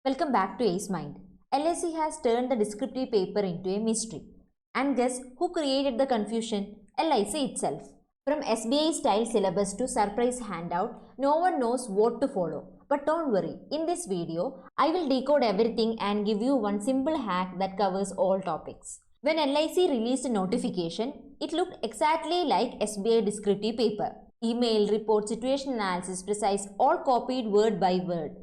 Welcome back to Ace Mind. LIC has turned the descriptive paper into a mystery. And guess who created the confusion? LIC itself. From SBI style syllabus to surprise handout, no one knows what to follow. But don't worry, in this video, I will decode everything and give you one simple hack that covers all topics. When LIC released a notification, it looked exactly like SBI descriptive paper. Email, report, situation analysis, precise, all copied word by word.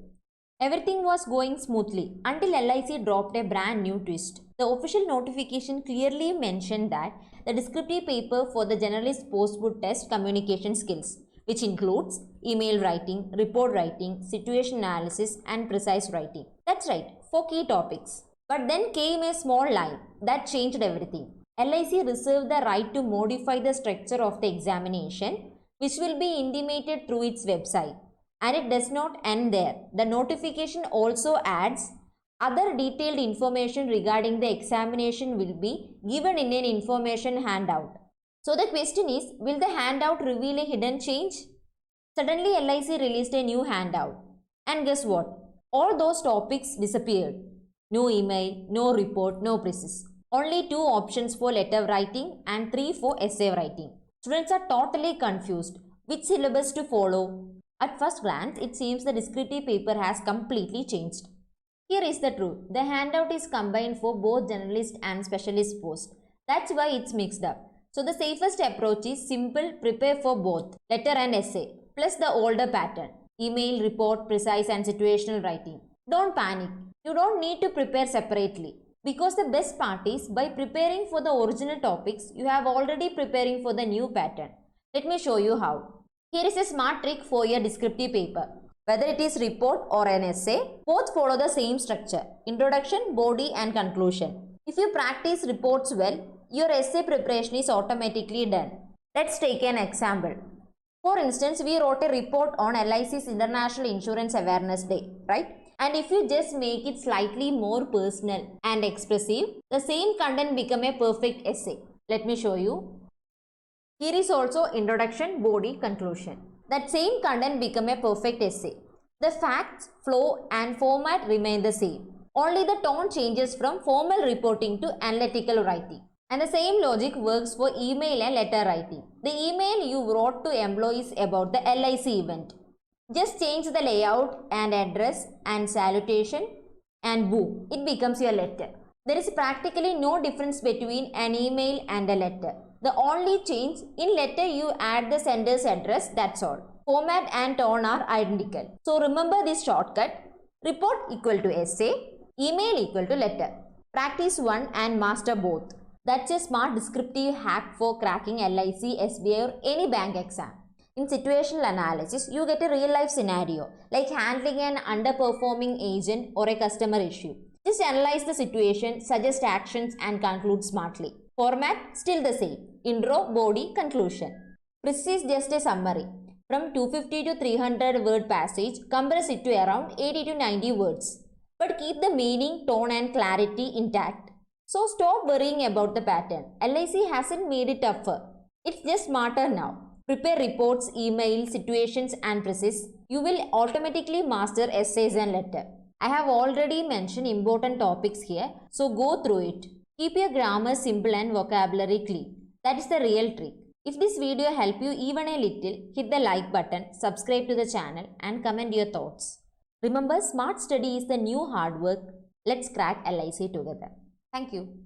Everything was going smoothly until LIC dropped a brand new twist. The official notification clearly mentioned that the descriptive paper for the generalist post would test communication skills, which includes email writing, report writing, situation analysis, and precise writing. That's right, 4 key topics. But then came a small line that changed everything. LIC reserved the right to modify the structure of the examination, which will be intimated through its website. And it does not end there. The notification also adds other detailed information regarding the examination will be given in an information handout. So the question is, will the handout reveal a hidden change? Suddenly LIC released a new handout. And guess what? All those topics disappeared. No email, no report, no precise. Only 2 options for letter writing and 3 for essay writing. Students are totally confused. Which syllabus to follow? At first glance, it seems the descriptive paper has completely changed. Here is the truth. The handout is combined for both generalist and specialist posts. That's why it's mixed up. So the safest approach is simple, prepare for both, letter and essay, plus the older pattern, email, report, precise and situational writing. Don't panic. You don't need to prepare separately. Because the best part is, by preparing for the original topics, you have already preparing for the new pattern. Let me show you how. Here is a smart trick for your descriptive paper. Whether it is report or an essay, both follow the same structure: introduction, body and conclusion. If you practice reports well, your essay preparation is automatically done. Let's take an example. For instance, we wrote a report on LIC's International Insurance Awareness Day, right? And if you just make it slightly more personal and expressive, the same content become a perfect essay. Let me show you. Here is also introduction, body, conclusion. That same content become a perfect essay. The facts, flow and format remain the same. Only the tone changes from formal reporting to analytical writing. And the same logic works for email and letter writing. The email you wrote to employees about the LIC event. Just change the layout and address and salutation and boom, it becomes your letter. There is practically no difference between an email and a letter. The only change, in letter you add the sender's address, that's all. Format and tone are identical. So remember this shortcut. Report equal to essay, email equal to letter. Practice one and master both. That's a smart descriptive hack for cracking LIC, SBI or any bank exam. In situational analysis, you get a real life scenario like handling an underperforming agent or a customer issue. Just analyze the situation, suggest actions and conclude smartly. Format still the same. Intro, body, conclusion. Precise just a summary. From 250 to 300 word passage, compress it to around 80 to 90 words. But keep the meaning, tone and clarity intact. So stop worrying about the pattern. LIC hasn't made it tougher. It's just smarter now. Prepare reports, emails, situations and precise. You will automatically master essays and letter. I have already mentioned important topics here, so go through it. Keep your grammar simple and vocabulary clean. That is the real trick. If this video helped you even a little, hit the like button, subscribe to the channel and comment your thoughts. Remember, smart study is the new hard work. Let's crack LIC together. Thank you.